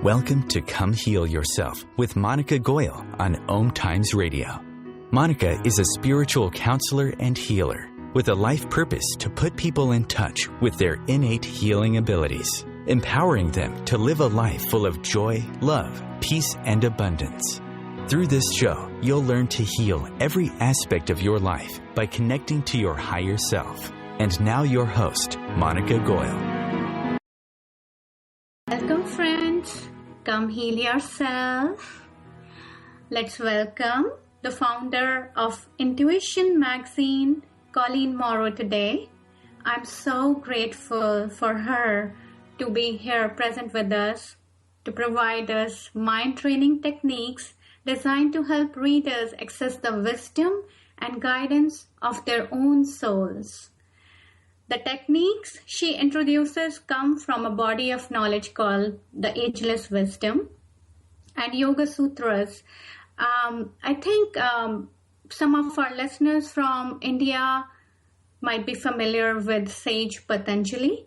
Welcome to Come Heal Yourself with Monica Goyle on OMTimes Radio. Monica is a spiritual counselor and healer with a life purpose to put people in touch with their innate healing abilities, empowering them to live a life full of joy, love, peace, and abundance. Through this show, you'll learn to heal every aspect of your life by connecting to your higher self. And now your host, Monica Goyle. Welcome, friends. Come heal yourself. Let's welcome the founder of Intuition Magazine, Colleen Mauro, today. I'm so grateful for her to be here present with us, to provide us mind training techniques designed to help readers access the wisdom and guidance of their own souls. The techniques she introduces come from a body of knowledge called the Ageless Wisdom and Yoga Sutras. I think some of our listeners from India might be familiar with sage Patanjali,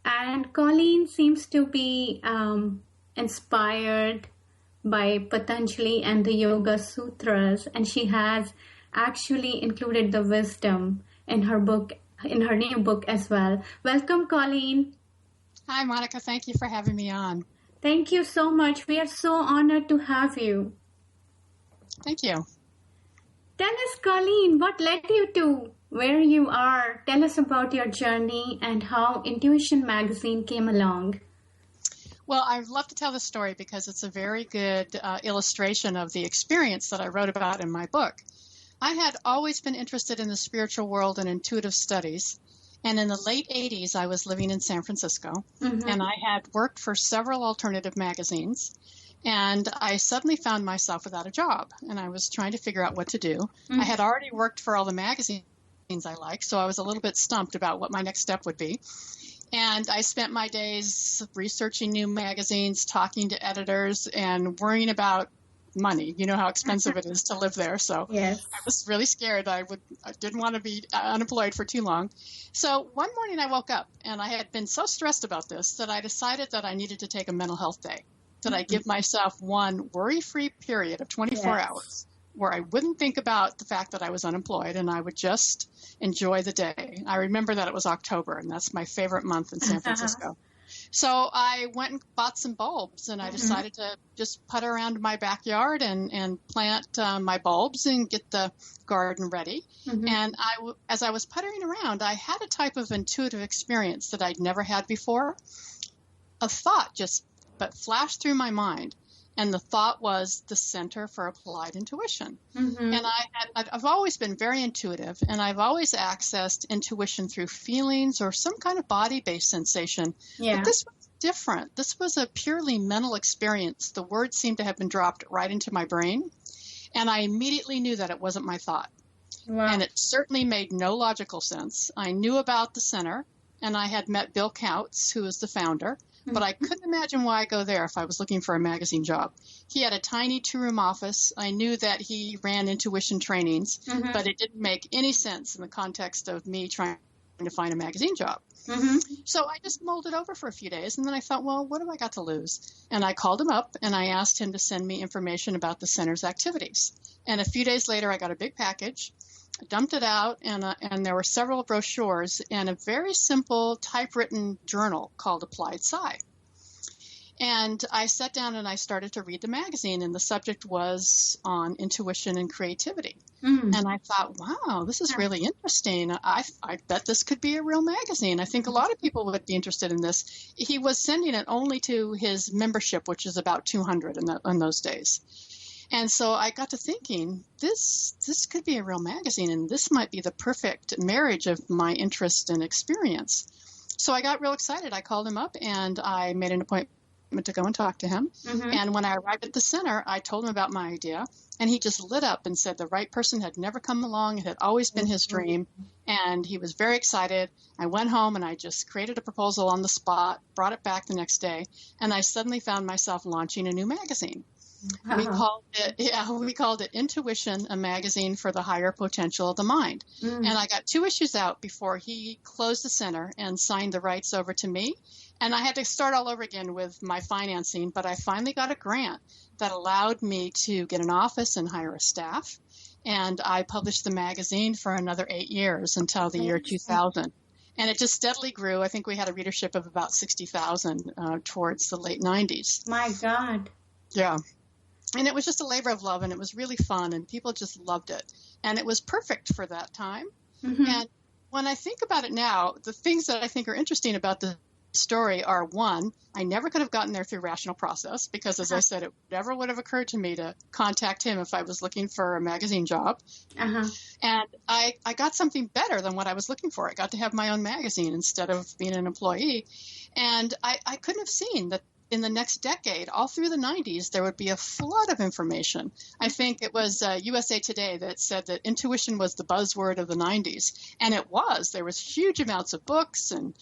and Colleen seems to be inspired by Patanjali and the Yoga Sutras, and she has actually included the wisdom in her book, in her new book as well. Welcome, Colleen. Hi, Monica. Thank you for having me on. Thank you so much. We are so honored to have you. Thank you. Tell us, Colleen, what led you to where you are? Tell us about your journey and how Intuition Magazine came along. Well, I'd love to tell the story because it's a very good illustration of the experience that I wrote about in my book. I had always been interested in the spiritual world and intuitive studies. And in the late 80s, I was living in San Francisco, and I had worked for several alternative magazines. And I suddenly found myself without a job, and I was trying to figure out what to do. I had already worked for all the magazines I liked, so I was a little bit stumped about what my next step would be. And I spent my days researching new magazines, talking to editors, and worrying about money. You know how expensive it is to live there. So yes. I was really scared. I didn't want to be unemployed for too long. So one morning I woke up, and I had been so stressed about this that I decided that I needed to take a mental health day, that I give myself one worry-free period of 24 hours where I wouldn't think about the fact that I was unemployed, and I would just enjoy the day. I remember that it was October, and that's my favorite month in San Francisco. So I went and bought some bulbs, and I decided to just putter around my backyard and plant my bulbs and get the garden ready. And as I was puttering around, I had a type of intuitive experience that I'd never had before. A thought just flashed through my mind, and the thought was the Center for Applied Intuition. And I've always been very intuitive, and I've always accessed intuition through feelings or some kind of body-based sensation. But this was different. This was a purely mental experience. The words seemed to have been dropped right into my brain, and I immediately knew that it wasn't my thought. And it certainly made no logical sense. I knew about the center, and I had met Bill Kautz, who is the founder, but I couldn't imagine why I go there if I was looking for a magazine job. He had a tiny 2-room office. I knew that he ran intuition trainings, but it didn't make any sense in the context of me trying to find a magazine job. So I just mulled it over for a few days, and then I thought, well, what have I got to lose? And I called him up, and I asked him to send me information about the center's activities. And a few days later, I got a big package. I dumped it out, and there were several brochures and a very simple typewritten journal called Applied Psi. And I sat down and I started to read the magazine, and the subject was on intuition and creativity. And I thought, wow, this is really interesting. I bet this could be a real magazine. I think a lot of people would be interested in this. He was sending it only to his membership, which is about 200 in those days. And so I got to thinking, this could be a real magazine, and this might be the perfect marriage of my interest and experience. So I got real excited. I called him up, and I made an appointment to go and talk to him. And when I arrived at the center, I told him about my idea, and he just lit up and said the right person had never come along. It had always been his dream, and he was very excited. I went home, and I just created a proposal on the spot, brought it back the next day, and I suddenly found myself launching a new magazine. We called it Intuition, a magazine for the higher potential of the mind. And I got 2 issues out before he closed the center and signed the rights over to me. And I had to start all over again with my financing, but I finally got a grant that allowed me to get an office and hire a staff. And I published the magazine for another 8 years until the year 2000. And it just steadily grew. I think we had a readership of about 60,000 towards the late 90s. My God. Yeah. And it was just a labor of love, and it was really fun, and people just loved it. And it was perfect for that time. And when I think about it now, the things that I think are interesting about the story are, one, I never could have gotten there through rational process because, as I said, it never would have occurred to me to contact him if I was looking for a magazine job. And I got something better than what I was looking for. I got to have my own magazine instead of being an employee. And I couldn't have seen that in the next decade, all through the 90s, there would be a flood of information. I think it was USA Today that said that intuition was the buzzword of the 90s. And it was. There was huge amounts of books and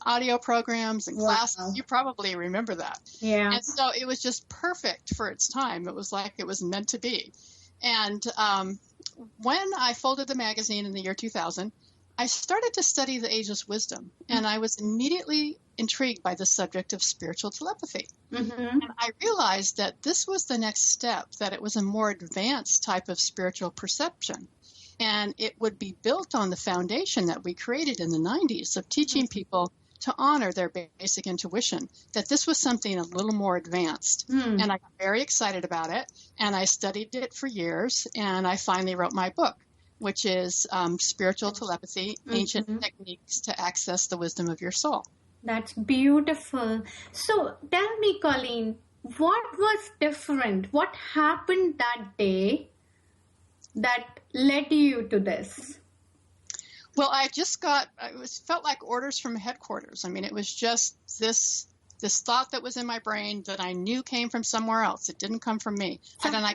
audio programs and classes. You probably remember that. Yeah. And so it was just perfect for its time. It was like it was meant to be. And when I folded the magazine in the year 2000, I started to study the Ageless Wisdom, and I was immediately intrigued by the subject of spiritual telepathy. And I realized that this was the next step, that it was a more advanced type of spiritual perception. And it would be built on the foundation that we created in the 90s of teaching people to honor their basic intuition, that this was something a little more advanced. And I got very excited about it, and I studied it for years, and I finally wrote my book, which is Spiritual Telepathy, Ancient Techniques to Access the Wisdom of Your Soul. That's beautiful. So tell me, Colleen, what was different? What happened that day that led you to this? Well, I just felt like orders from headquarters. I mean, it was just this thought that was in my brain that I knew came from somewhere else. It didn't come from me. And I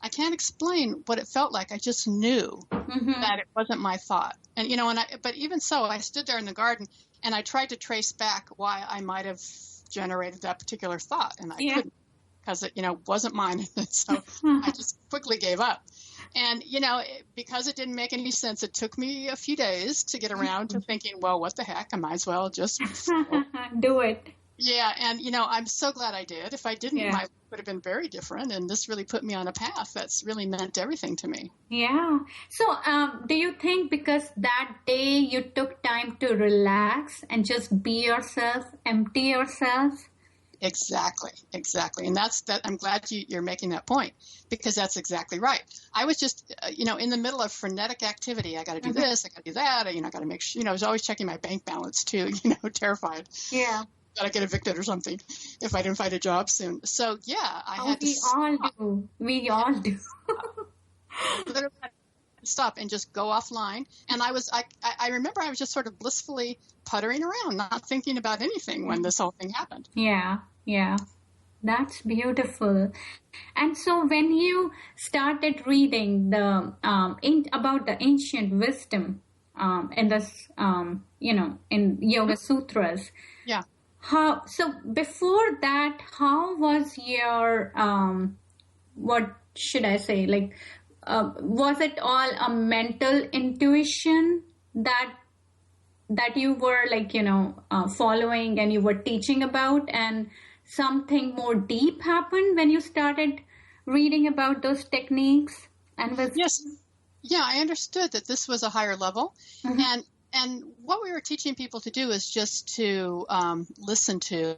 can't explain what it felt like. I just knew that it wasn't my thought. And, but even so, I stood there in the garden and I tried to trace back why I might have generated that particular thought. And I couldn't, because it, wasn't mine. So I just quickly gave up. And, because it didn't make any sense, it took me a few days to get around to thinking, well, what the heck? I might as well just do it. Yeah. And, I'm so glad I did. If I didn't, my life would have been very different. And this really put me on a path that's really meant everything to me. Yeah. So do you think because that day you took time to relax and just be yourself, empty yourself? Exactly. And I'm glad you're making that point, because that's exactly right. I was just, in the middle of frenetic activity. I got to do this, I got to do that. I got to make sure, I was always checking my bank balance too, terrified. Yeah. Got to get evicted or something if I didn't find a job soon. So yeah, I had to We all do. Literally stop and just go offline. And I remember I was just sort of blissfully puttering around, not thinking about anything when this whole thing happened. Yeah. That's beautiful. And so when you started reading about the ancient wisdom in this, in Yoga Sutras. Yeah. So before that, how was your, what should I say, was it all a mental intuition that you were following and you were teaching about, and something more deep happened when you started reading about those techniques? Yes. Yeah, I understood that this was a higher level. And what we were teaching people to do is just to listen to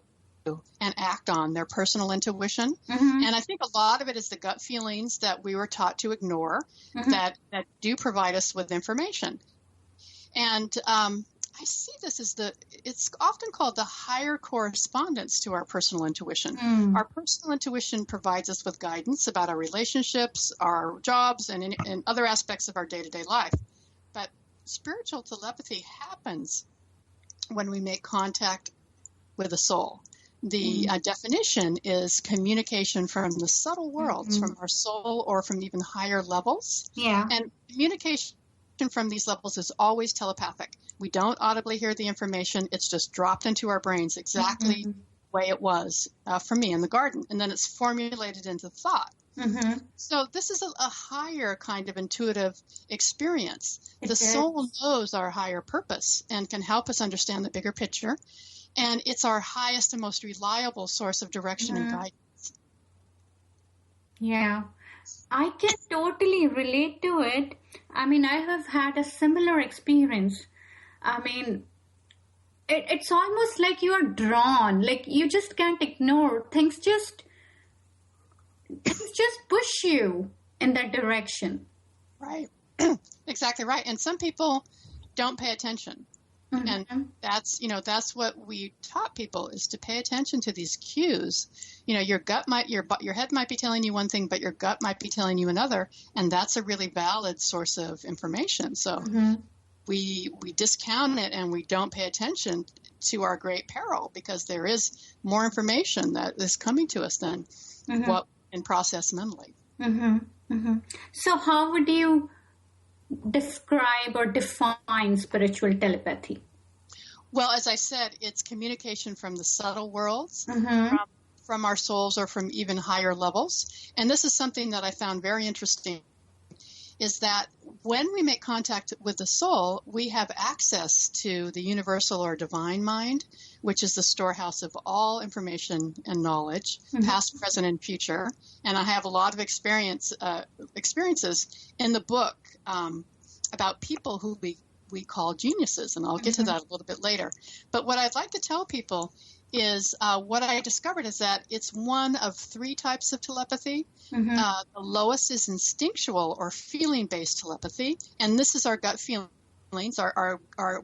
and act on their personal intuition. And I think a lot of it is the gut feelings that we were taught to ignore that do provide us with information. And I see this as it's often called the higher correspondence to our personal intuition. Our personal intuition provides us with guidance about our relationships, our jobs, and other aspects of our day-to-day life. But spiritual telepathy happens when we make contact with the soul. The definition is communication from the subtle worlds, from our soul or from even higher levels. Yeah. And communication from these levels is always telepathic. We don't audibly hear the information. It's just dropped into our brains exactly way it was for me in the garden. And then it's formulated into thought. Mm-hmm. So this is a higher kind of intuitive experience. It The is. soul knows our higher purpose and can help us understand the bigger picture. And it's our highest and most reliable source of direction and guidance. Yeah, I can totally relate to it. I mean, I have had a similar experience. I mean, it's almost like you are drawn, like you just can't ignore things. Just push you in that direction. Right. Exactly right. And some people don't pay attention. Mm-hmm. And that's what we taught people, is to pay attention to these cues. Your head might be telling you one thing, but your gut might be telling you another. And that's a really valid source of information. So we discount it and we don't pay attention to our great peril, because there is more information that is coming to us than what we can process mentally. Mm-hmm. Mm-hmm. So how would you describe or define spiritual telepathy? Well, as I said, it's communication from the subtle worlds, from our souls, or from even higher levels. And this is something that I found very interesting, is that when we make contact with the soul, we have access to the universal or divine mind, which is the storehouse of all information and knowledge, past, present, and future. And I have a lot of experiences in the book about people who we call geniuses, and I'll get to that a little bit later. But what I'd like to tell people is what I discovered is that it's one of three types of telepathy. The lowest is instinctual or feeling-based telepathy, and this is our gut feelings, our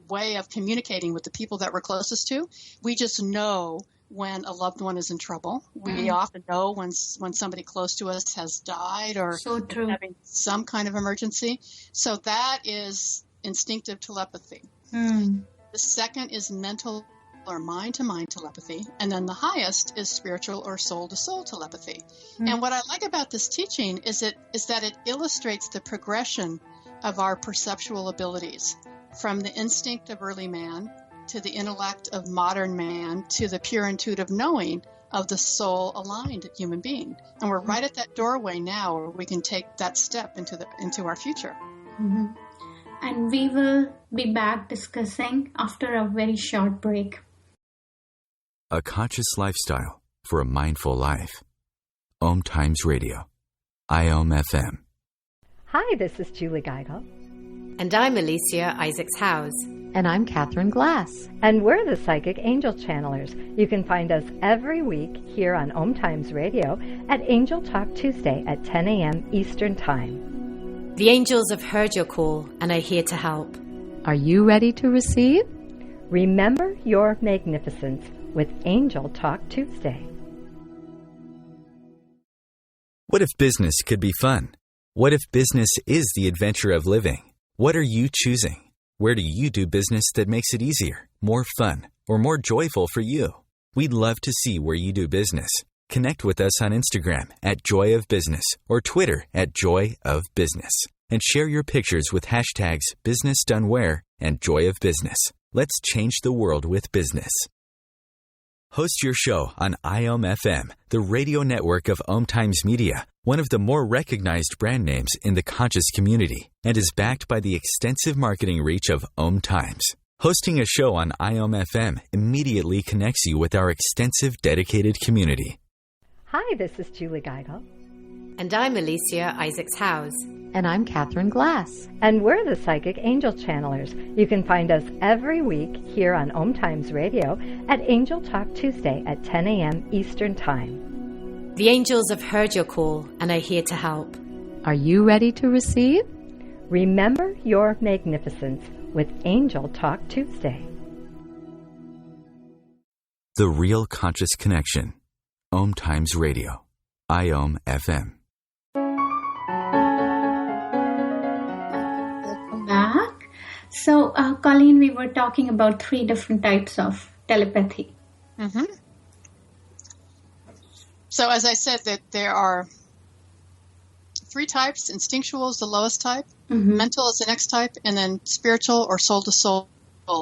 way of communicating with the people that we're closest to. We just know when a loved one is in trouble. We often know when somebody close to us has died or having some kind of emergency. So that is instinctive telepathy. The second is mental or mind-to-mind telepathy, and then the highest is spiritual or soul-to-soul telepathy. And what I like about this teaching is that it illustrates the progression of our perceptual abilities, from the instinct of early man to the intellect of modern man to the pure intuitive knowing of the soul-aligned human being. And we're right at that doorway now where we can take that step into our future. And we will be back discussing after a very short break. A conscious lifestyle for a mindful life. OMTimes Radio. IOM FM. Hi, this is Julie Geigel. And I'm Alicia Isaacs-Howes. And I'm Catherine Glass. And we're the Psychic Angel Channelers. You can find us every week here on OMTimes Radio at Angel Talk Tuesday at 10 a.m. Eastern Time. The angels have heard your call and are here to help. Are you ready to receive? Remember your magnificence with Angel Talk Tuesday. What if business could be fun? What if business is the adventure of living? What are you choosing? Where do you do business that makes it easier, more fun, or more joyful for you? We'd love to see where you do business. Connect with us on Instagram at Joy of Business or Twitter at Joy of Business, and share your pictures with hashtags BusinessDoneWhere and Joy of Business. Let's change the world with business. Host your show on IOM FM, the radio network of OMTimes Media, one of the more recognized brand names in the conscious community, and is backed by the extensive marketing reach of OMTimes. Hosting a show on IOM FM immediately connects you with our extensive dedicated community. Hi, this is Julie Geigel. And I'm Alicia Isaacs-Howes. And I'm Catherine Glass. And we're the Psychic Angel Channelers. You can find us every week here on OMTimes Radio at Angel Talk Tuesday at 10 a.m. Eastern Time. The angels have heard your call and are here to help. Are you ready to receive? Remember your magnificence with Angel Talk Tuesday. The Real Conscious Connection. OMTimes Radio. IOM FM. Back. So, Colleen, we were talking about 3 different types of telepathy. So as I said, that there are 3 types. Instinctual is the lowest type, mental is the next type, and then spiritual or soul-to-soul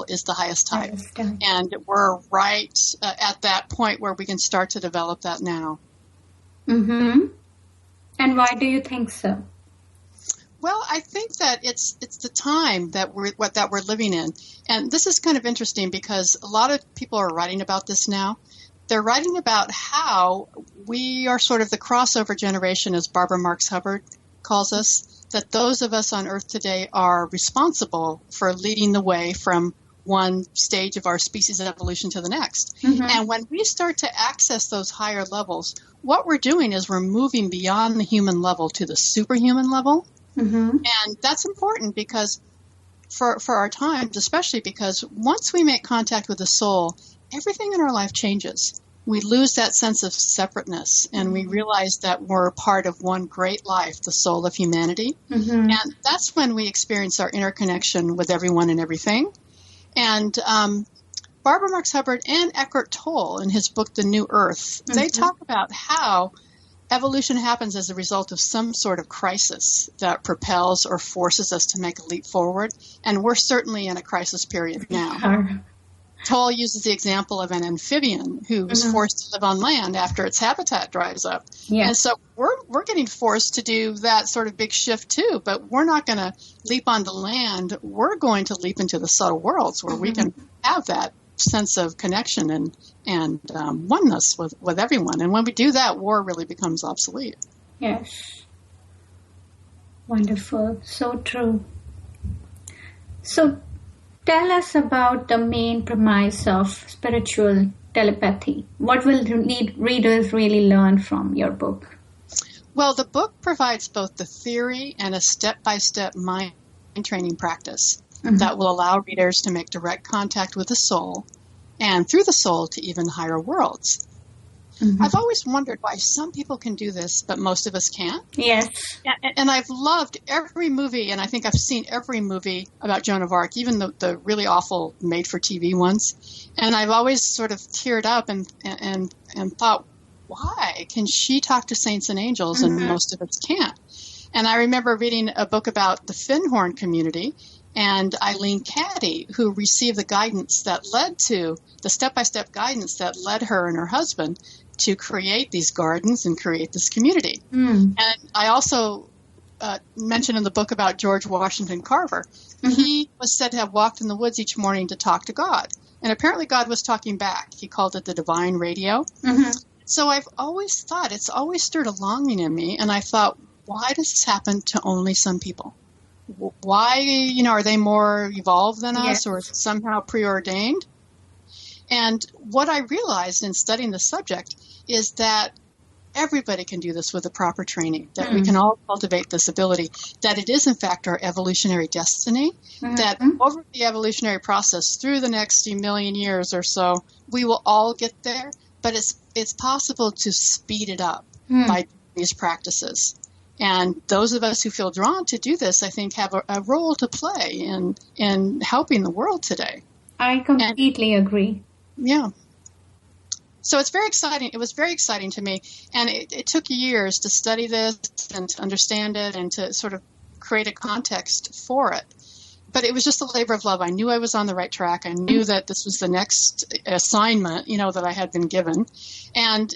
is the highest type. And we're right at that point where we can start to develop that now. Mm-hmm. And why do you think so? Well, I think that it's the time that we're living in. And this is kind of interesting because a lot of people are writing about this now. They're writing about how we are sort of the crossover generation, as Barbara Marx Hubbard calls us, that those of us on Earth today are responsible for leading the way from one stage of our species evolution to the next. Mm-hmm. And when we start to access those higher levels, what we're doing is we're moving beyond the human level to the superhuman level. Mm-hmm. And that's important because for our times, especially because once we make contact with the soul, everything in our life changes. We lose that sense of separateness, and we realize that we're part of one great life, the soul of humanity. Mm-hmm. And that's when we experience our interconnection with everyone and everything. And Barbara Marx Hubbard and Eckhart Tolle, in his book, The New Earth, mm-hmm. they talk about how evolution happens as a result of some sort of crisis that propels or forces us to make a leap forward. And we're certainly in a crisis period now. Tolle uses the example of an amphibian who was mm-hmm. forced to live on land after its habitat dries up. Yeah. And so we're getting forced to do that sort of big shift too, but we're not going to leap onto land. We're going to leap into the subtle worlds where mm-hmm. we can have that sense of connection and oneness with everyone. And when we do that, war really becomes obsolete. Yes. Wonderful. So true. So tell us about the main premise of spiritual telepathy. What will readers really learn from your book? Well, the book provides both the theory and a step-by-step mind training practice mm-hmm. that will allow readers to make direct contact with the soul and through the soul to even higher worlds. Mm-hmm. I've always wondered why some people can do this, but most of us can't. Yes. And I've loved every movie, and I think I've seen every movie about Joan of Arc, even the really awful made-for-TV ones. And I've always sort of teared up and thought, why can she talk to saints and angels mm-hmm. and most of us can't? And I remember reading a book about the Finhorn community and Eileen Caddy, who received the guidance that led to the step-by-step guidance that led her and her husband to create these gardens and create this community. Mm. And I also mentioned in the book about George Washington Carver. Mm-hmm. He was said to have walked in the woods each morning to talk to God. And apparently God was talking back. He called it the divine radio. Mm-hmm. So I've always thought, it's always stirred a longing in me. And I thought, why does this happen to only some people? Why, are they more evolved than us or somehow preordained? And what I realized in studying the subject is that everybody can do this with the proper training, that we can all cultivate this ability, that it is, in fact, our evolutionary destiny, that over the evolutionary process, through the next million years or so, we will all get there, but it's possible to speed it up by doing these practices. And those of us who feel drawn to do this, I think, have a role to play in helping the world today. I completely agree. Yeah. So it's very exciting. It was very exciting to me. And it took years to study this and to understand it and to sort of create a context for it. But it was just a labor of love. I knew I was on the right track. I knew that this was the next assignment, that I had been given. And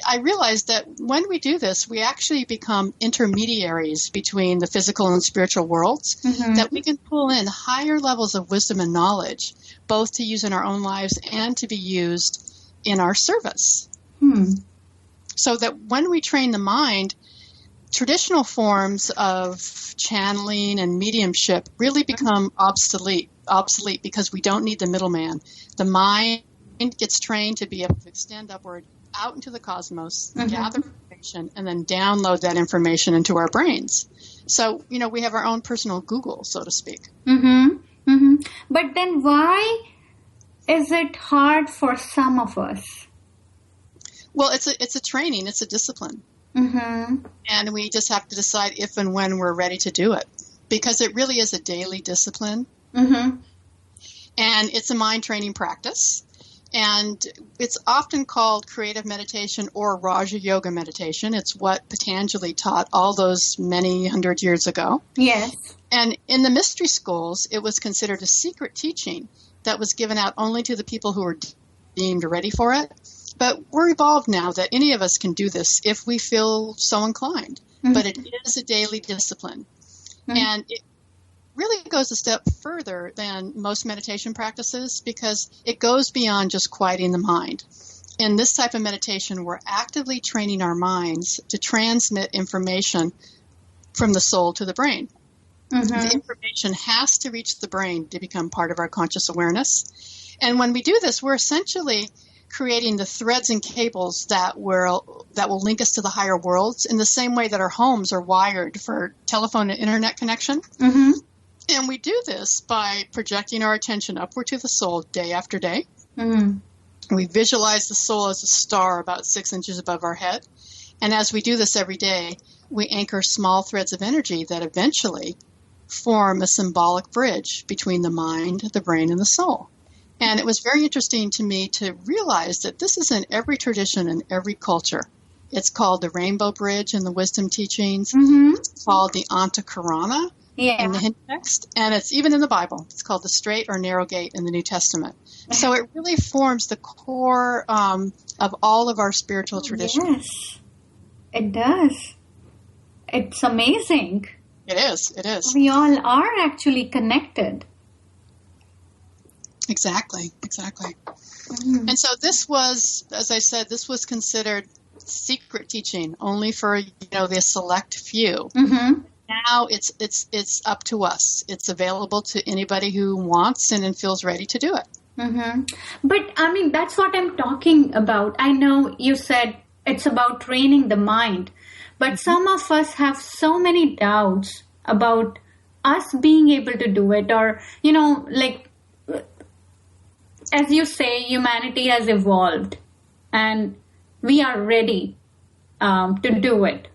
I realized that when we do this, we actually become intermediaries between the physical and spiritual worlds, that we can pull in higher levels of wisdom and knowledge, both to use in our own lives and to be used in our service. So that when we train the mind, traditional forms of channeling and mediumship really become obsolete because we don't need the middleman. The mind gets trained to be able to extend upward out into the cosmos, gather information, and then download that information into our brains. So, we have our own personal Google, so to speak. But then why is it hard for some of us? Well, it's a training. It's a discipline. And we just have to decide if and when we're ready to do it, because it really is a daily discipline. And it's a mind training practice. And it's often called creative meditation or Raja Yoga meditation. It's what Patanjali taught all those many hundred years ago. Yes. And in the mystery schools, it was considered a secret teaching that was given out only to the people who were deemed ready for it. But we're evolved now that any of us can do this if we feel so inclined. Mm-hmm. But it is a daily discipline. Mm-hmm. And it really goes a step further than most meditation practices because it goes beyond just quieting the mind. In this type of meditation, we're actively training our minds to transmit information from the soul to the brain. Mm-hmm. The information has to reach the brain to become part of our conscious awareness. And when we do this, we're essentially creating the threads and cables that will link us to the higher worlds in the same way that our homes are wired for telephone and internet connection. Mm-hmm. And we do this by projecting our attention upward to the soul day after day. Mm-hmm. We visualize the soul as a star about 6 inches above our head. And as we do this every day, we anchor small threads of energy that eventually form a symbolic bridge between the mind, the brain, and the soul. And it was very interesting to me to realize that this is in every tradition and every culture. It's called the Rainbow Bridge in the Wisdom Teachings. Mm-hmm. It's called the Antakarana in the Hindu text. And it's even in the Bible. It's called the Straight or Narrow Gate in the New Testament. So it really forms the core of all of our spiritual traditions. Yes, it does. It's amazing. It is. It is. We all are actually connected. Exactly. Mm-hmm. And so this was, as I said, this was considered secret teaching only for, the select few. Mm-hmm. Now it's up to us. It's available to anybody who wants and feels ready to do it. Mm-hmm. But that's what I'm talking about. I know you said it's about training the mind, but mm-hmm. some of us have so many doubts about us being able to do it, or, as you say, humanity has evolved and we are ready to do it.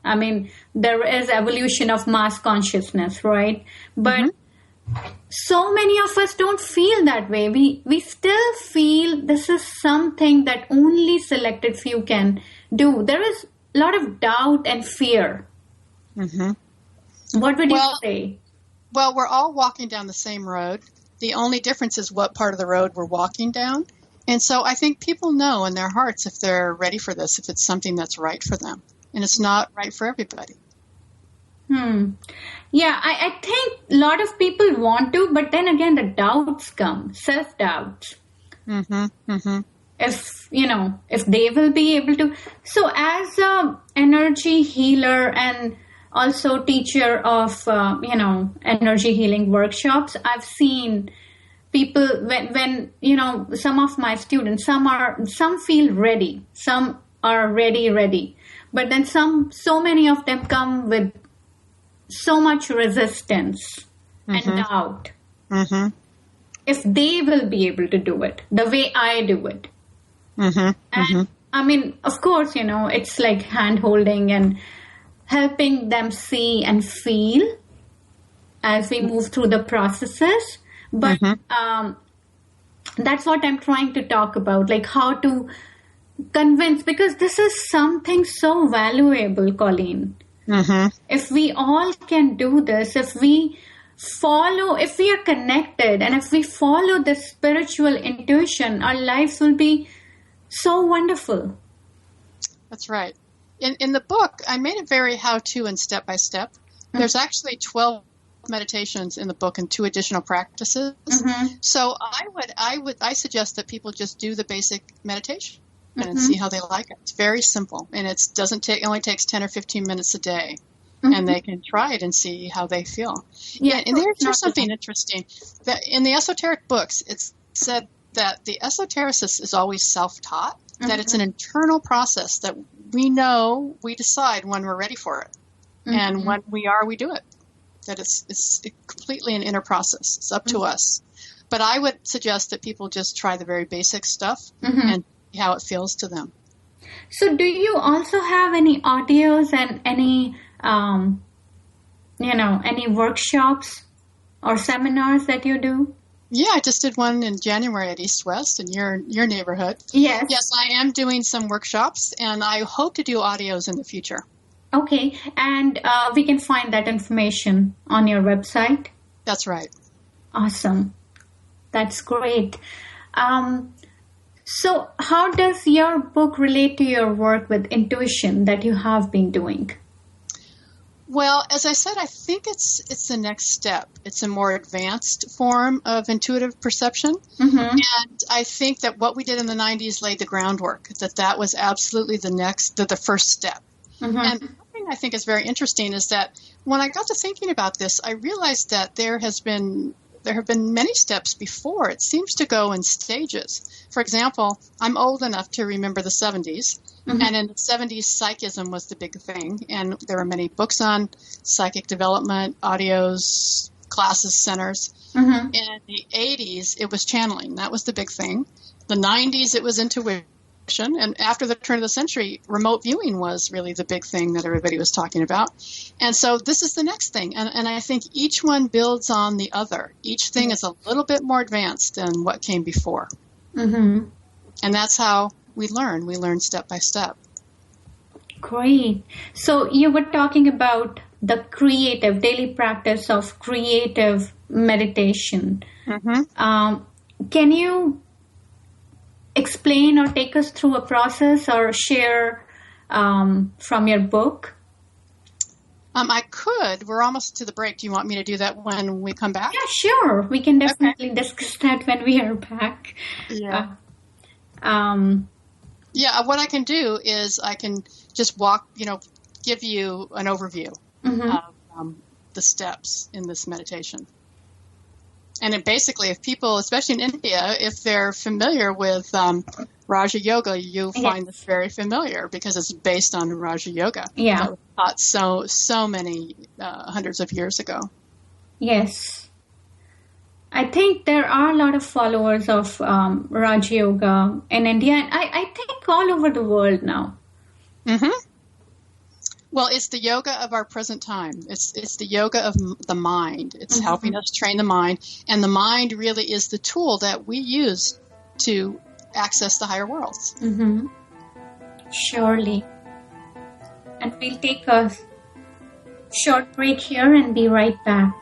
There is evolution of mass consciousness, right? But so many of us don't feel that way. We still feel this is something that only selected few can do. There is a lot of doubt and fear. Mm-hmm. What would you say? Well, we're all walking down the same road. The only difference is what part of the road we're walking down. And so I think people know in their hearts if they're ready for this, if it's something that's right for them. And it's not right for everybody. Yeah, I think a lot of people want to, but then again, the doubts come, self-doubts. Mm-hmm. Mm-hmm. If they will be able to. So as an energy healer and also teacher of, energy healing workshops, I've seen people when some of my students, some feel ready, some are ready, but then so many of them come with so much resistance and doubt. Mm-hmm. If they will be able to do it the way I do it. Mm-hmm. And of course, it's like hand holding and helping them see and feel as we move through the processes. But that's what I'm trying to talk about, like how to convince, because this is something so valuable, Colleen. Mm-hmm. If we all can do this, if we are connected and if we follow the spiritual intuition, our lives will be so wonderful. That's right. In the book, I made it very how-to and step-by-step. Mm-hmm. There's actually 12 meditations in the book and 2 additional practices. Mm-hmm. So I suggest that people just do the basic meditation and see how they like it. It's very simple, and it only takes 10 or 15 minutes a day, and they can try it and see how they feel. Yeah, and there's something interesting that in the esoteric books, it's said that the esotericist is always self-taught, that it's an internal process that we decide when we're ready for it, and when we do it. That it's completely an inner process. It's up to us. But I would suggest that people just try the very basic stuff and see how it feels to them. So do you also have any audios and any, any workshops or seminars that you do? Yeah, I just did one in January at East West in your neighborhood. Yes. Yes, I am doing some workshops, and I hope to do audios in the future. Okay, and we can find that information on your website? That's right. Awesome. That's great. So how does your book relate to your work with intuition that you have been doing? Well, as I said, I think it's the next step. It's a more advanced form of intuitive perception. Mm-hmm. And I think that what we did in the 90s laid the groundwork, that was absolutely the first step. Mm-hmm. And something I think is very interesting is that when I got to thinking about this, I realized that there have been many steps before. It seems to go in stages. For example, I'm old enough to remember the 70s. Mm-hmm. And in the 70s, psychism was the big thing. And there were many books on psychic development, audios, classes, centers. Mm-hmm. In the 80s, it was channeling. That was the big thing. The 90s, it was intuition. And after the turn of the century, remote viewing was really the big thing that everybody was talking about. And so this is the next thing. And I think each one builds on the other. Each thing is a little bit more advanced than what came before. Mm-hmm. And that's how we learn. We learn step by step. Great. So you were talking about the creative, daily practice of creative meditation. Mm-hmm. Can you explain or take us through a process or share from your book? I could. We're almost to the break. Do you want me to do that when we come back? Yeah, sure. We can definitely discuss that when we are back. Yeah. What I can do is I can just give you an overview of the steps in this meditation. And it basically, if people, especially in India, if they're familiar with Raja Yoga, you'll find this very familiar because it's based on Raja Yoga. Yeah. That was taught so many hundreds of years ago. Yes. I think there are a lot of followers of Raja Yoga in India, and I think all over the world now. Mm-hmm. Well, it's the yoga of our present time. It's the yoga of the mind. It's helping us train the mind. And the mind really is the tool that we use to access the higher worlds. Mm-hmm. Surely. And we'll take a short break here and be right back.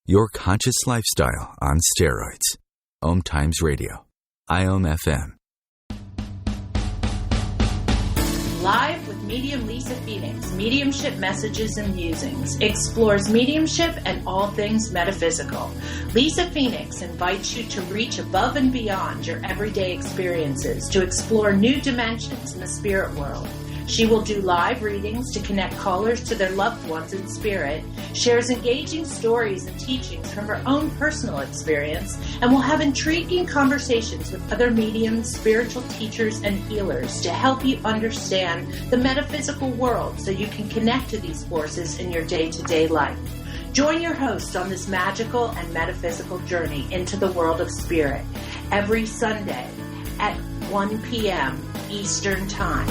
Your conscious lifestyle on steroids. OMTimes Radio. IOM FM. Live with medium Lisa Phoenix, Mediumship Messages and Musings, explores mediumship and all things metaphysical. Lisa Phoenix invites you to reach above and beyond your everyday experiences to explore new dimensions in the spirit world. She will do live readings to connect callers to their loved ones in spirit, shares engaging stories and teachings from her own personal experience, and will have intriguing conversations with other mediums, spiritual teachers, and healers to help you understand the metaphysical world so you can connect to these forces in your day-to-day life. Join your host on this magical and metaphysical journey into the world of spirit every Sunday at 1 p.m. Eastern Time.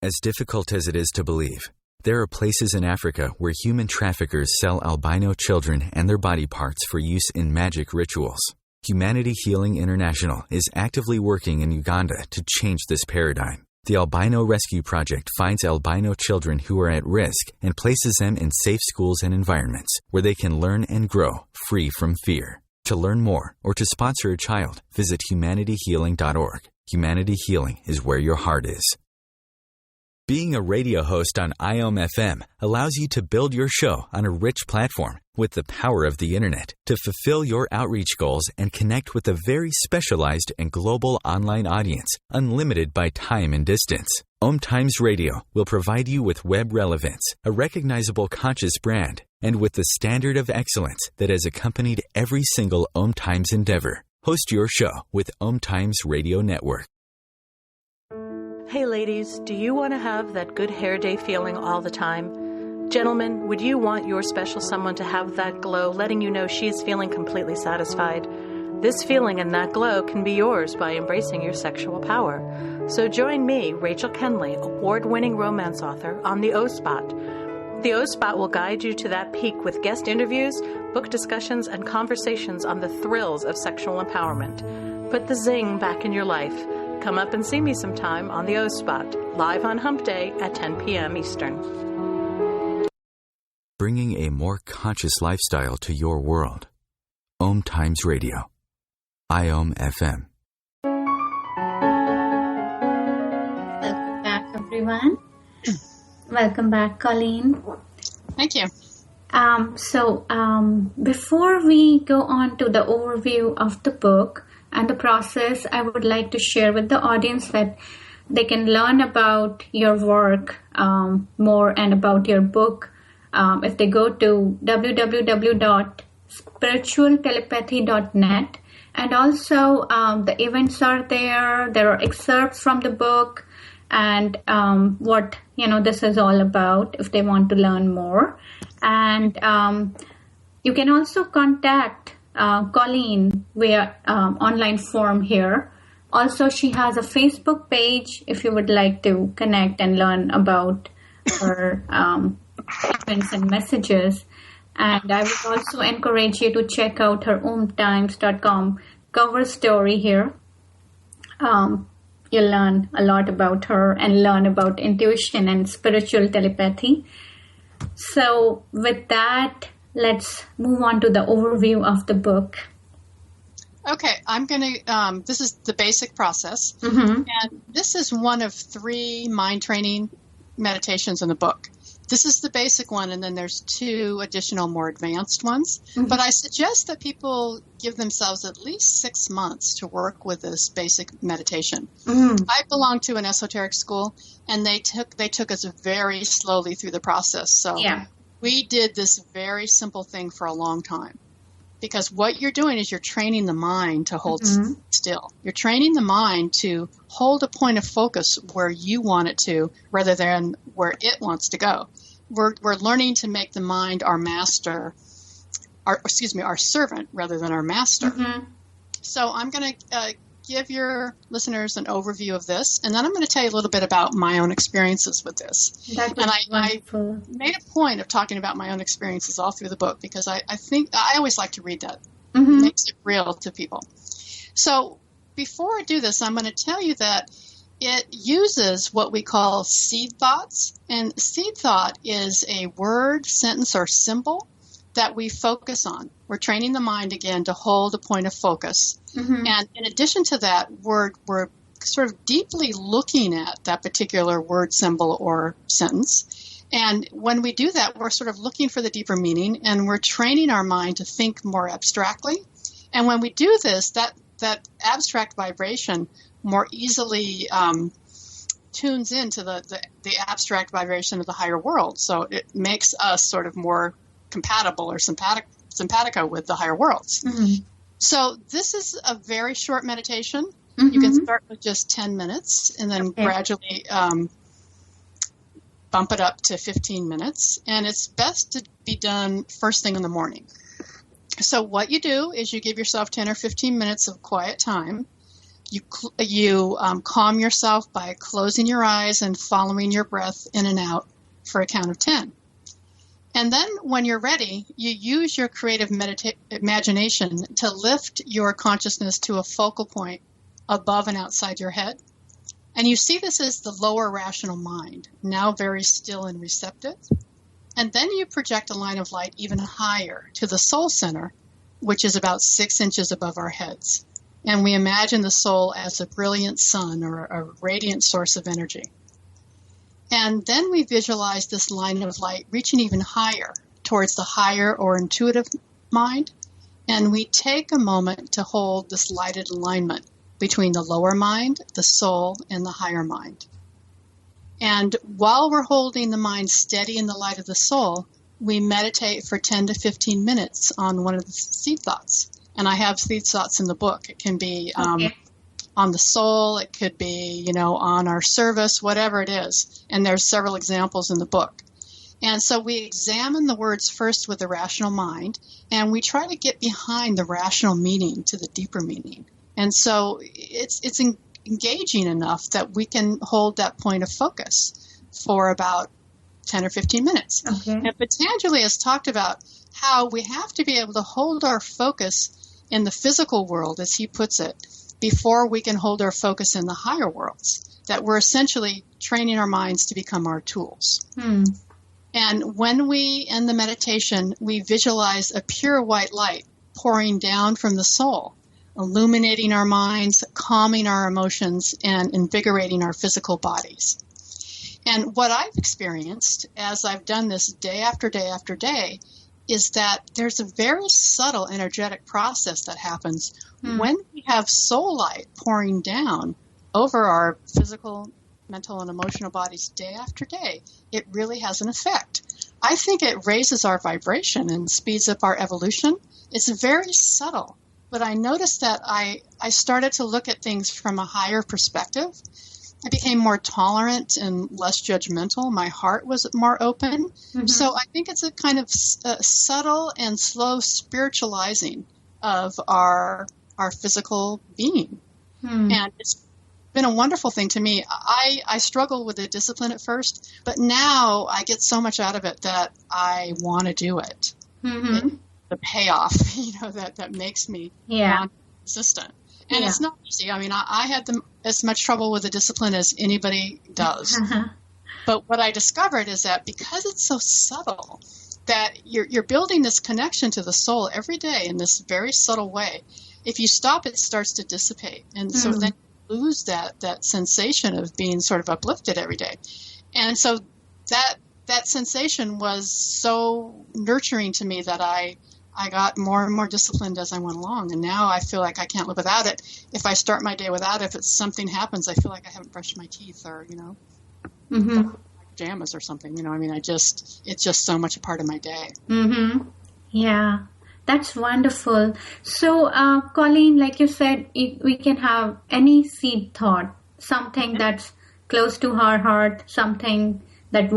As difficult as it is to believe, there are places in Africa where human traffickers sell albino children and their body parts for use in magic rituals. Humanity Healing International is actively working in Uganda to change this paradigm. The Albino Rescue Project finds albino children who are at risk and places them in safe schools and environments where they can learn and grow free from fear. To learn more or to sponsor a child, visit humanityhealing.org. Humanity Healing is where your heart is. Being a radio host on IOM FM allows you to build your show on a rich platform with the power of the internet to fulfill your outreach goals and connect with a very specialized and global online audience, unlimited by time and distance. OMTimes Radio will provide you with web relevance, a recognizable conscious brand, and with the standard of excellence that has accompanied every single OMTimes endeavor. Host your show with OMTimes Radio Network. Hey ladies, do you want to have that good hair day feeling all the time? Gentlemen, would you want your special someone to have that glow, letting you know she is feeling completely satisfied? This feeling and that glow can be yours by embracing your sexual power. So join me, Rachel Kenley, award-winning romance author, on the O-Spot. The O-Spot will guide you to that peak with guest interviews, book discussions, and conversations on the thrills of sexual empowerment. Put the zing back in your life. Come up and see me sometime on the O-Spot, live on Hump Day at 10 p.m. Eastern. Bringing a more conscious lifestyle to your world. OMTimes Radio. IOM FM. Welcome back, everyone. Welcome back, Colleen. Thank you. Before we go on to the overview of the book and the process, I would like to share with the audience that they can learn about your work more and about your book if they go to www.spiritualtelepathy.net. And also the events are there. There are excerpts from the book and what this is all about if they want to learn more. And you can also contact Colleen via online form here. Also, she has a Facebook page if you would like to connect and learn about her events and messages. And I would also encourage you to check out her OMTimes.com cover story here. You'll learn a lot about her and learn about intuition and spiritual telepathy. So with that, let's move on to the overview of the book. Okay, I'm going to, this is the basic process. Mm-hmm. And this is one of 3 mind training meditations in the book. This is the basic one, and then there's 2 additional more advanced ones. Mm-hmm. But I suggest that people give themselves at least 6 months to work with this basic meditation. Mm-hmm. I belong to an esoteric school, and they took us very slowly through the process. So we did this very simple thing for a long time. Because what you're doing is you're training the mind to hold still. You're training the mind to hold a point of focus where you want it to rather than where it wants to go. We're learning to make the mind our master, our servant rather than our master. Mm-hmm. So I'm going to give your listeners an overview of this, and then I'm going to tell you a little bit about my own experiences with this. I made a point of talking about my own experiences all through the book because I think I always like to read that. Mm-hmm. It makes it real to people. So before I do this, I'm going to tell you that it uses what we call seed thoughts, and seed thought is a word, sentence, or symbol that we focus on. We're training the mind again to hold a point of focus. Mm-hmm. And in addition to that, we're sort of deeply looking at that particular word, symbol, or sentence. And when we do that, we're sort of looking for the deeper meaning, and we're training our mind to think more abstractly. And when we do this, that abstract vibration more easily tunes into the abstract vibration of the higher world. So it makes us sort of more compatible or simpatico with the higher worlds. Mm-hmm. So this is a very short meditation. Mm-hmm. You can start with just 10 minutes and then gradually bump it up to 15 minutes. And it's best to be done first thing in the morning. So what you do is you give yourself 10 or 15 minutes of quiet time. You calm yourself by closing your eyes and following your breath in and out for a count of 10. And then when you're ready, you use your creative imagination to lift your consciousness to a focal point above and outside your head. And you see this as the lower rational mind, now very still and receptive. And then you project a line of light even higher to the soul center, which is about 6 inches above our heads. And we imagine the soul as a brilliant sun or a radiant source of energy. And then we visualize this line of light reaching even higher towards the higher or intuitive mind. And we take a moment to hold this lighted alignment between the lower mind, the soul, and the higher mind. And while we're holding the mind steady in the light of the soul, we meditate for 10 to 15 minutes on one of the seed thoughts. And I have seed thoughts in the book. It can be on the soul. It could be, on our service, whatever it is. And there's several examples in the book. And so we examine the words first with the rational mind, and we try to get behind the rational meaning to the deeper meaning. And so it's engaging enough that we can hold that point of focus for about 10 or 15 minutes. Okay. And Patanjali has talked about how we have to be able to hold our focus in the physical world, as he puts it, before we can hold our focus in the higher worlds, that we're essentially training our minds to become our tools. And when we, in the meditation, we visualize a pure white light pouring down from the soul, illuminating our minds, calming our emotions, and invigorating our physical bodies. And what I've experienced as I've done this day after day after day is that there's a very subtle energetic process that happens when we have soul light pouring down over our physical, mental, and emotional bodies day after day. It really has an effect. I think it raises our vibration and speeds up our evolution. It's very subtle, but I noticed that I started to look at things from a higher perspective. I became more tolerant and less judgmental. My heart was more open. So I think it's a kind of subtle and slow spiritualizing of our physical being. And it's been a wonderful thing to me. I struggled with the discipline at first, but now I get so much out of it that I want to do it. The payoff, that makes me consistent. And it's not easy. I mean, I had as much trouble with the discipline as anybody does. But what I discovered is that because it's so subtle, that you're building this connection to the soul every day in this very subtle way. If you stop, it starts to dissipate. And so then you lose that sensation of being sort of uplifted every day. And so that sensation was so nurturing to me that I got more and more disciplined as I went along, and now I feel like I can't live without it. If I start my day without it, if something happens, I feel like I haven't brushed my teeth or, my pajamas or something. It's just so much a part of my day. Yeah, that's wonderful. So, Colleen, like you said, we can have any seed thought, something that's close to our heart, something that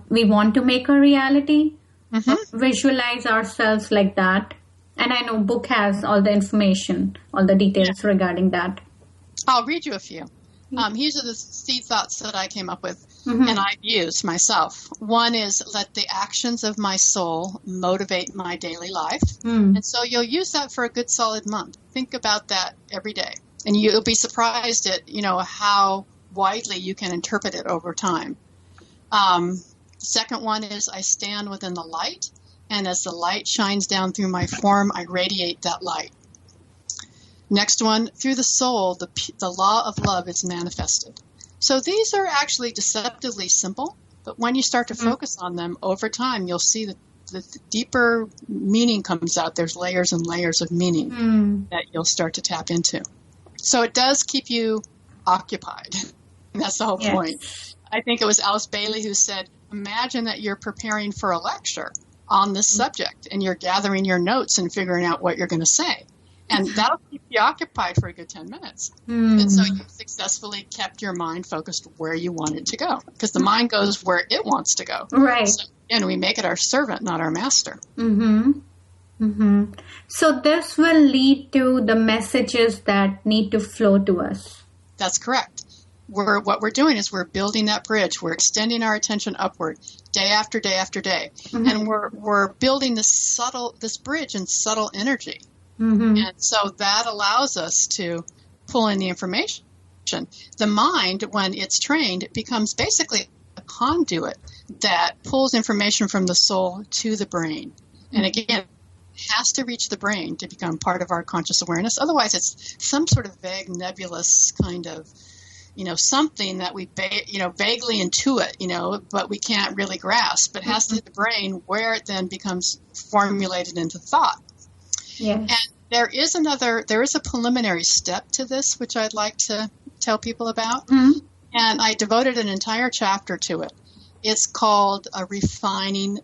we want to make a reality. Visualize ourselves like that. And I know book has all the information, all the details regarding that. I'll read you a few. These are the seed thoughts that I came up with and I've used myself. One is, let the actions of my soul motivate my daily life. And so you'll use that for a good solid month. Think about that every day. And you'll be surprised at, how widely you can interpret it over time. Second one is, I stand within the light, and as the light shines down through my form, I radiate that light. Next one, through the soul, the law of love is manifested. So these are actually deceptively simple, but when you start to focus on them over time, you'll see that the deeper meaning comes out. There's layers and layers of meaning that you'll start to tap into. So it does keep you occupied. And that's the whole point. I think it was Alice Bailey who said, imagine that you're preparing for a lecture on this subject and you're gathering your notes and figuring out what you're going to say. And that'll keep you occupied for a good 10 minutes. And so you've successfully kept your mind focused where you want it to go, because the mind goes where it wants to go. Right. So, and we make it our servant, not our master. So this will lead to the messages that need to flow to us. That's correct. What we're doing is we're building that bridge. We're extending our attention upward day after day after day. And we're building this bridge in subtle energy. And so that allows us to pull in the information. The mind, when it's trained, becomes basically a conduit that pulls information from the soul to the brain. And again, it has to reach the brain to become part of our conscious awareness. Otherwise, it's some sort of vague, nebulous kind of, something that we, vaguely intuit, but we can't really grasp. It has to hit the brain where it then becomes formulated into thought. And there is a preliminary step to this, which I'd like to tell people about. And I devoted an entire chapter to it. It's called refining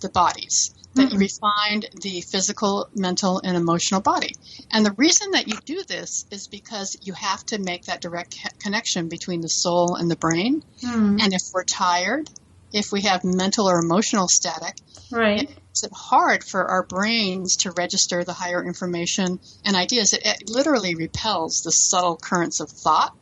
the bodies, that you refined the physical, mental, and emotional body. And the reason that you do this is because you have to make that direct connection between the soul and the brain. And if we're tired, if we have mental or emotional static, it makes it hard for our brains to register the higher information and ideas. It literally repels the subtle currents of thought.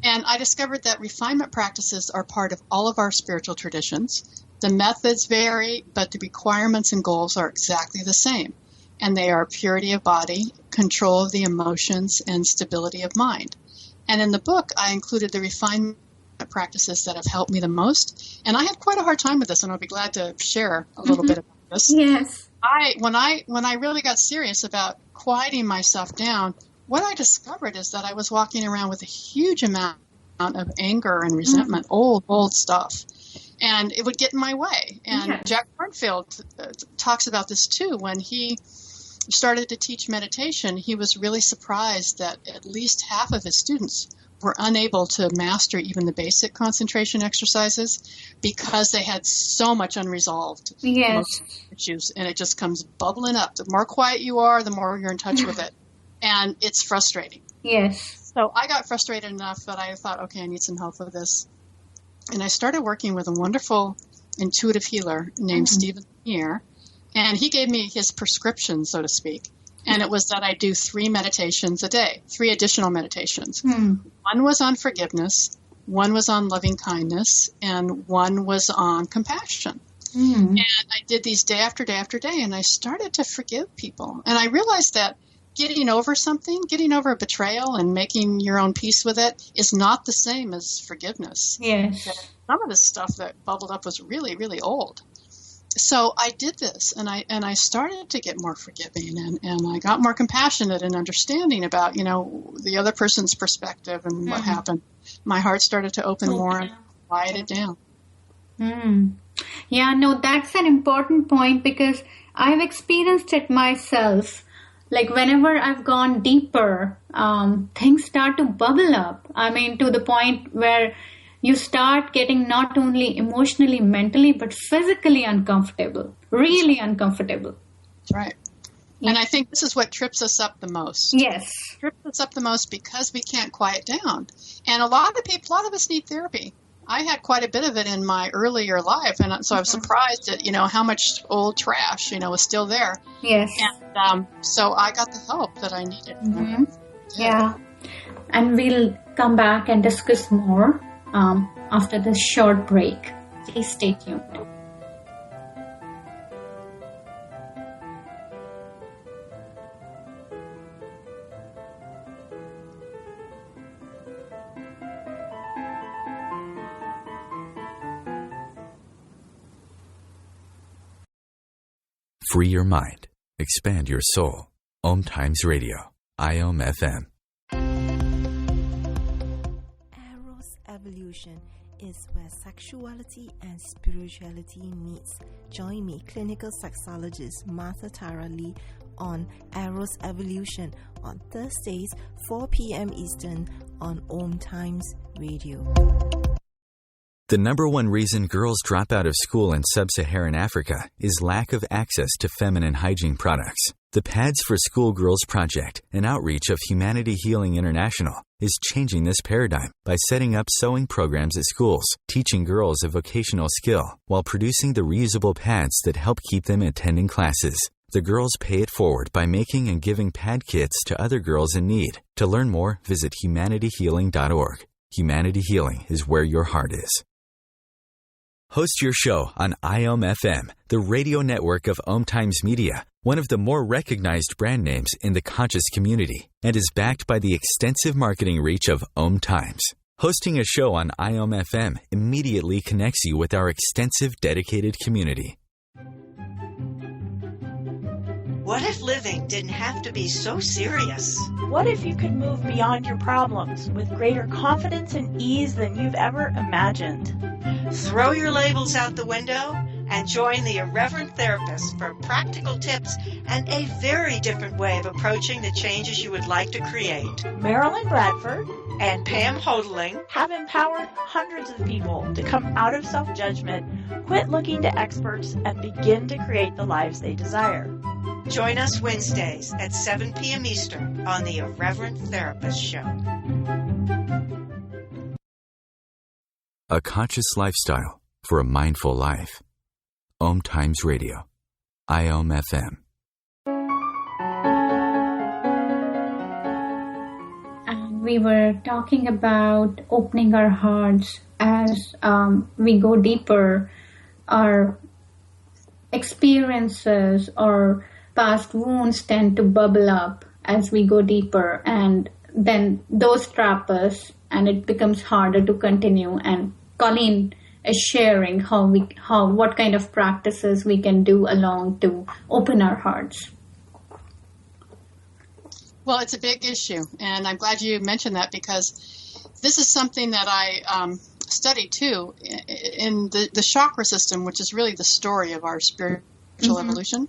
And I discovered that refinement practices are part of all of our spiritual traditions. The methods vary, but the requirements and goals are exactly the same. And they are purity of body, control of the emotions, and stability of mind. And in the book, I included the refinement practices that have helped me the most. And I had quite a hard time with this, and I'll be glad to share a little bit about this. Yes. When I really got serious about quieting myself down, what I discovered is that I was walking around with a huge amount of anger and resentment, old stuff. And it would get in my way. And Jack Kornfield talks about this too. When he started to teach meditation, he was really surprised that at least half of his students were unable to master even the basic concentration exercises because they had so much unresolved issues. And it just comes bubbling up. The more quiet you are, the more you're in touch with it. And it's frustrating. Yes. So I got frustrated enough that I thought, okay, I need some help with this. And I started working with a wonderful intuitive healer named Stephen Pierre. And he gave me his prescription, so to speak. And it was that I do 3 meditations a day, 3 additional meditations. One was on forgiveness, one was on loving kindness, and one was on compassion. And I did these day after day after day, and I started to forgive people. And I realized that getting over something, getting over a betrayal and making your own peace with it is not the same as forgiveness. Yes. Some of the stuff that bubbled up was really, really old. So I did this, and I started to get more forgiving, and I got more compassionate and understanding about, the other person's perspective and what happened. My heart started to open more and quiet it down. Yeah, no, that's an important point because I've experienced it myself. Like whenever I've gone deeper, things start to bubble up. I mean, to the point where you start getting not only emotionally, mentally, but physically uncomfortable, really uncomfortable. That's right. And I think this is what trips us up the most. Yes. Trips us up the most because we can't quiet down. And a lot of us need therapy. I had quite a bit of it in my earlier life, and so I was surprised at, how much old trash, was still there. Yes. And so I got the help that I needed. Yeah. And we'll come back and discuss more after this short break. Please stay tuned. Free your mind. Expand your soul. OMTimes Radio. IOM FM. Eros Evolution is where sexuality and spirituality meets. Join me, clinical sexologist Martha Tara Lee, on Eros Evolution on Thursdays, 4 p.m. Eastern on OMTimes Radio. The number one reason girls drop out of school in sub-Saharan Africa is lack of access to feminine hygiene products. The Pads for Schoolgirls Project, an outreach of Humanity Healing International, is changing this paradigm by setting up sewing programs at schools, teaching girls a vocational skill, while producing the reusable pads that help keep them attending classes. The girls pay it forward by making and giving pad kits to other girls in need. To learn more, visit humanityhealing.org. Humanity Healing is where your heart is. Host your show on IOM FM, the radio network of OMTimes Media, one of the more recognized brand names in the conscious community, and is backed by the extensive marketing reach of OMTimes. Hosting a show on IOM FM immediately connects you with our extensive dedicated community. What if living didn't have to be so serious? What if you could move beyond your problems with greater confidence and ease than you've ever imagined? Throw your labels out the window and join the Irreverent Therapist for practical tips and a very different way of approaching the changes you would like to create. Marilyn Bradford and Pam Hodling have empowered hundreds of people to come out of self-judgment, quit looking to experts, and begin to create the lives they desire. Join us Wednesdays at 7 p.m. Eastern on the Irreverent Therapist Show. A conscious lifestyle for a mindful life. OMTimes Radio. IOM FM. We were talking about opening our hearts as we go deeper. Our experiences or past wounds tend to bubble up as we go deeper, and then those trap us, and it becomes harder to continue. And Colleen is sharing what kind of practices we can do along to open our hearts. Well, it's a big issue, and I'm glad you mentioned that, because this is something that I study too in the chakra system, which is really the story of our spiritual evolution.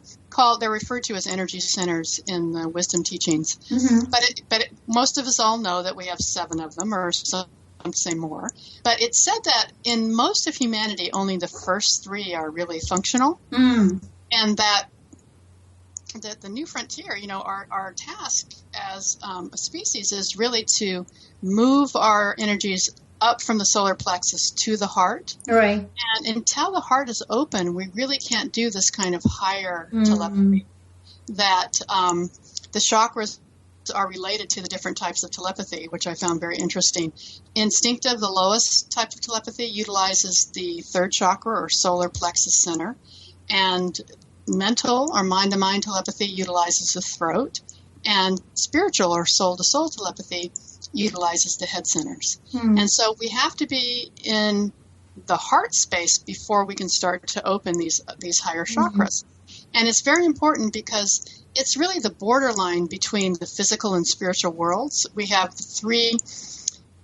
They're referred to as energy centers in the wisdom teachings. But most of us all know that we have 7 of them, or some say more. But it's said that in most of humanity, only the first 3 are really functional, and that the new frontier, our task as a species is really to move our energies up from the solar plexus to the heart. Right. And until the heart is open, we really can't do this kind of higher telepathy. That the chakras are related to the different types of telepathy, which I found very interesting. Instinctive, the lowest type of telepathy, utilizes the 3rd chakra or solar plexus center. And mental or mind-to-mind telepathy utilizes the throat, and spiritual or soul-to-soul telepathy utilizes the head centers. And so we have to be in the heart space before we can start to open these higher chakras. And it's very important because it's really the borderline between the physical and spiritual worlds. We have the 3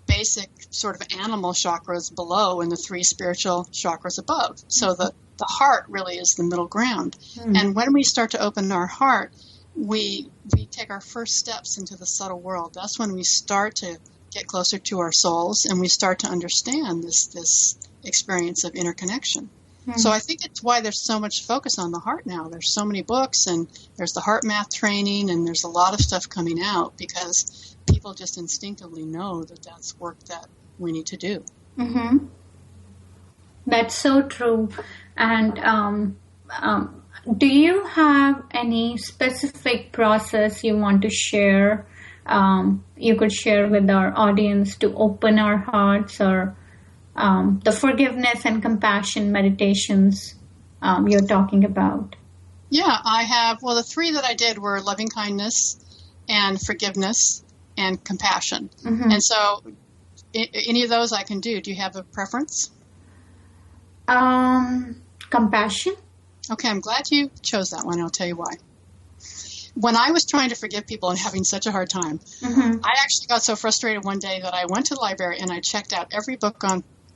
basic sort of animal chakras below and the 3 spiritual chakras above. So the heart really is the middle ground. And when we start to open our heart, we take our first steps into the subtle world. That's when we start to get closer to our souls, and we start to understand this experience of interconnection. So I think it's why there's so much focus on the heart now. There's so many books, and there's the heart math training, and there's a lot of stuff coming out because people just instinctively know that that's work that we need to do. That's so true. And do you have any specific process you want to share? You could share with our audience to open our hearts, or the forgiveness and compassion meditations you're talking about? Yeah, I have. Well, the 3 that I did were loving kindness and forgiveness and compassion. And so any of those I can do. Do you have a preference? Compassion. Okay, I'm glad you chose that one. I'll tell you why. When I was trying to forgive people and having such a hard time, I actually got so frustrated one day that I went to the library and I checked out every book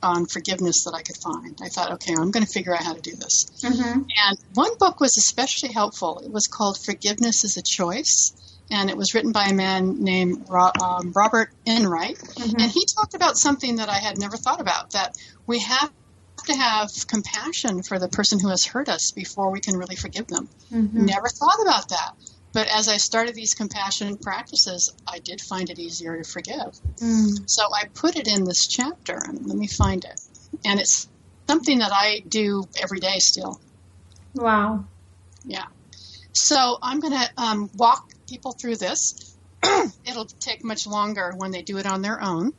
on forgiveness that I could find. I thought, okay, I'm going to figure out how to do this. And one book was especially helpful. It was called Forgiveness is a Choice, and it was written by a man named Robert Enright. And he talked about something that I had never thought about, that we have to have compassion for the person who has hurt us before we can really forgive them. Never thought about that. But as I started these compassion practices, I did find it easier to forgive. So I put it in this chapter, and let me find it. And it's something that I do every day still. Wow. Yeah. So I'm going to walk people through this. It'll take much longer when they do it on their own.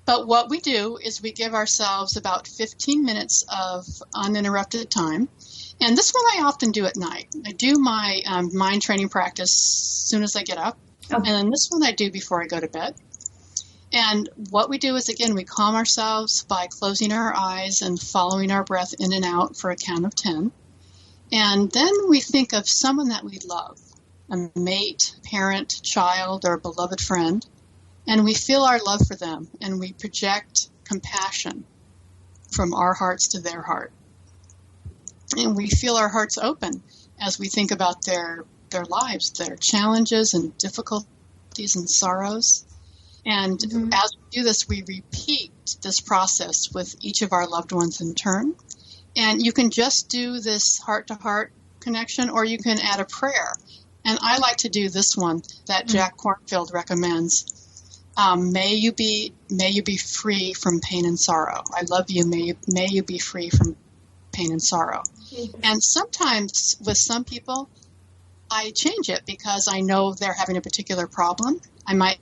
But what we do is we give ourselves about 15 minutes of uninterrupted time. And this one I often do at night. I do my mind training practice as soon as I get up. And then this one I do before I go to bed. And what we do is, again, we calm ourselves by closing our eyes and following our breath in and out for a count of 10. And then we think of someone that we love, a mate, parent, child, or beloved friend. And we feel our love for them, and we project compassion from our hearts to their heart. And we feel our hearts open as we think about their lives, their challenges and difficulties and sorrows. And as we do this, we repeat this process with each of our loved ones in turn. And you can just do this heart-to-heart connection, or you can add a prayer. And I like to do this one that Jack Kornfield recommends. May you be free from pain and sorrow. I love you. May you be free from pain and sorrow. And sometimes with some people, I change it because I know they're having a particular problem. I might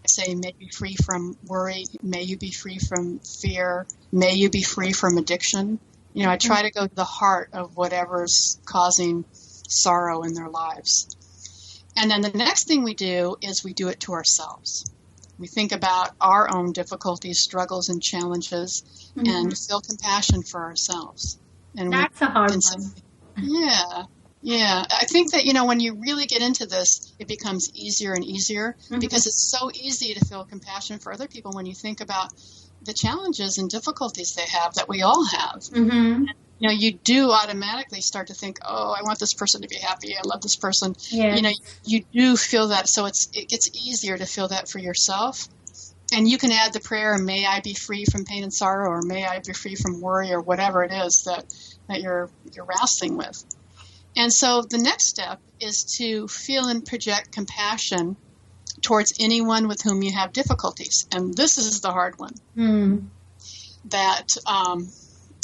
say, may you be free from worry. May you be free from fear. May you be free from addiction. You know, I try to go to the heart of whatever's causing sorrow in their lives. And then the next thing we do is we do it to ourselves. We think about our own difficulties, struggles, and challenges, and feel compassion for ourselves. And that's a hard one. Yeah. I think that, you know, when you really get into this, it becomes easier and easier because it's so easy to feel compassion for other people when you think about the challenges and difficulties they have that we all have. You know, you do automatically start to think, oh, I want this person to be happy. I love this person. Yes. You know, you do feel that. So it gets easier to feel that for yourself. And you can add the prayer, may I be free from pain and sorrow, or may I be free from worry, or whatever it is that you're wrestling with. And so the next step is to feel and project compassion towards anyone with whom you have difficulties. And this is the hard one. That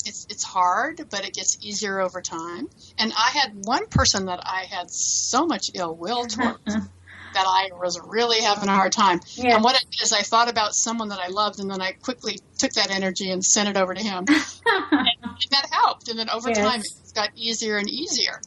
it's hard, but it gets easier over time. And I had one person that I had so much ill will towards that I was really having a hard time. And what I did is I thought about someone that I loved, and then I quickly took that energy and sent it over to him. and that helped. And then over time, it got easier and easier.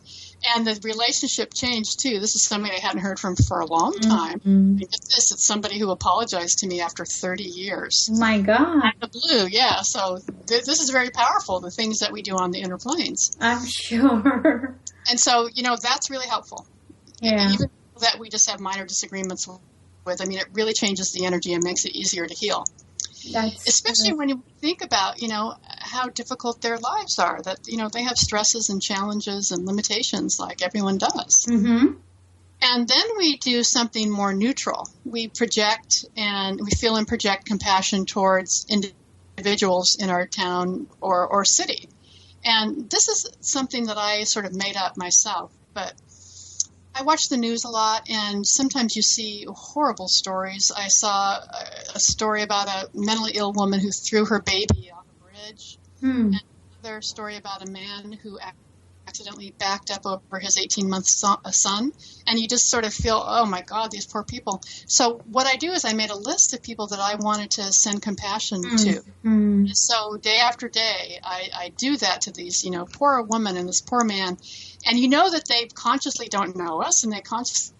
And the relationship changed, too. This is somebody I hadn't heard from for a long time. And get this, it's somebody who apologized to me after 30 years. My God. Out of the blue, yeah. So this is very powerful, the things that we do on the inner planes. I'm sure. And so, you know, that's really helpful. Yeah. Even that we just have minor disagreements with, I mean, it really changes the energy and makes it easier to heal. Especially when you think about, you know, how difficult their lives are, that, you know, they have stresses and challenges and limitations like everyone does. And then we do something more neutral. We project and we feel and project compassion towards individuals in our town or city. And this is something that I sort of made up myself, but I watch the news a lot, and sometimes you see horrible stories. I saw a story about a mentally ill woman who threw her baby off a bridge. And another story about a man who accidentally backed up over his 18-month son. And you just sort of feel, oh, my God, these poor people. So what I do is I made a list of people that I wanted to send compassion to. So day after day, I do that to these, you know, poor woman and this poor man. And you know that they consciously don't know us, and they consciously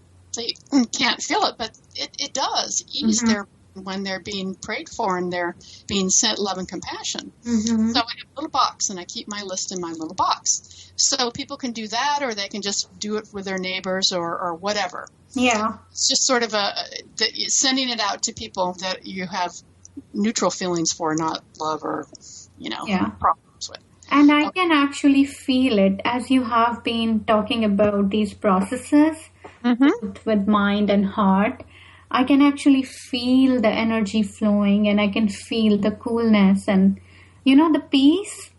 can't feel it, but it does ease their when they're being prayed for and they're being sent love and compassion. So I have a little box, and I keep my list in my little box. So people can do that, or they can just do it with their neighbors or whatever. Yeah. It's just sort of sending it out to people that you have neutral feelings for, not love or, you know, problems with. And I can actually feel it as you have been talking about these processes with mind and heart. I can actually feel the energy flowing, and I can feel the coolness and, you know, the peace.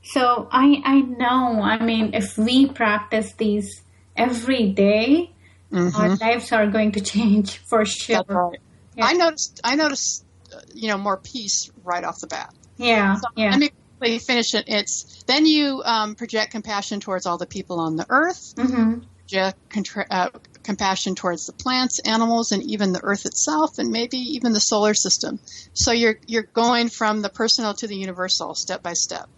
So I know, I mean, if we practice these every day, our lives are going to change for sure. Right. Yeah. I noticed, you know, more peace right off the bat. Yeah. So let me quickly finish it. Then you project compassion towards all the people on the earth. Project compassion towards the plants, animals, and even the earth itself, and maybe even the solar system. So you're going from the personal to the universal, step by step.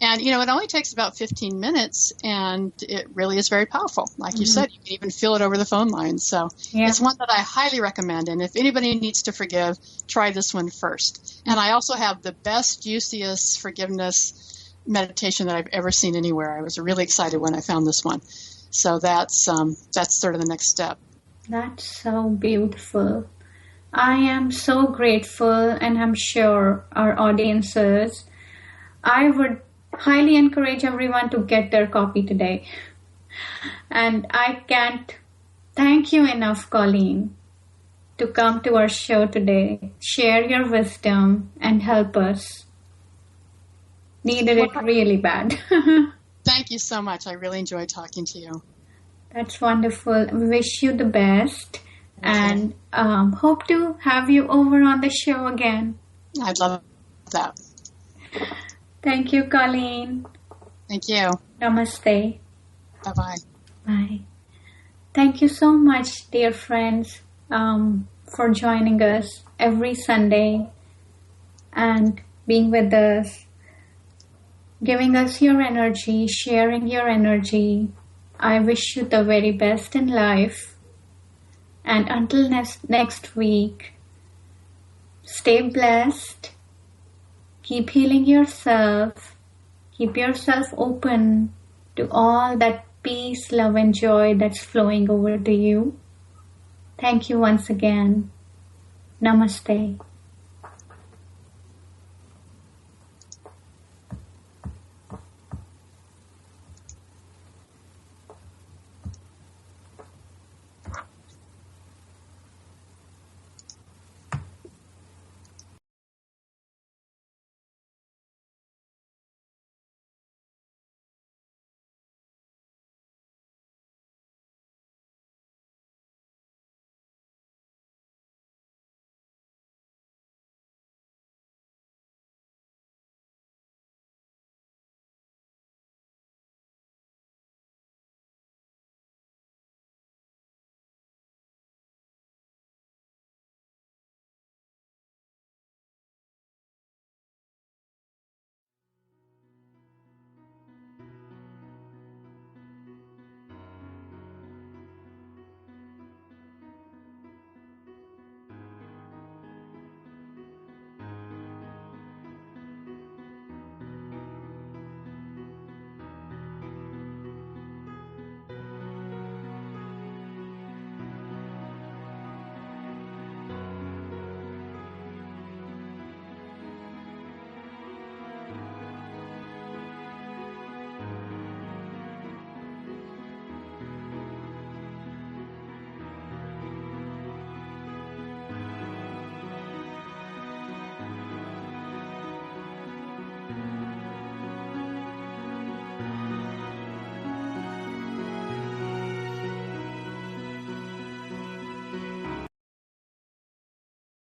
And, you know, it only takes about 15 minutes, and it really is very powerful. Like you said, you can even feel it over the phone line. So it's one that I highly recommend. And if anybody needs to forgive, try this one first. And I also have the best, juiciest forgiveness meditation that I've ever seen anywhere. I was really excited when I found this one. So that's sort of the next step. That's so beautiful. I am so grateful, and I'm sure our audiences. I would highly encourage everyone to get their copy today. And I can't thank you enough, Colleen, to come to our show today, share your wisdom, and help us. Needed it really bad. Thank you so much. I really enjoyed talking to you. That's wonderful. Wish you the best. And hope to have you over on the show again. I'd love that. Thank you, Colleen. Thank you. Namaste. Bye-bye. Bye. Thank you so much, dear friends, for joining us every Sunday and being with us, giving us your energy, sharing your energy. I wish you the very best in life. And until next week, stay blessed, keep healing yourself, keep yourself open to all that peace, love, and joy that's flowing over to you. Thank you once again. Namaste.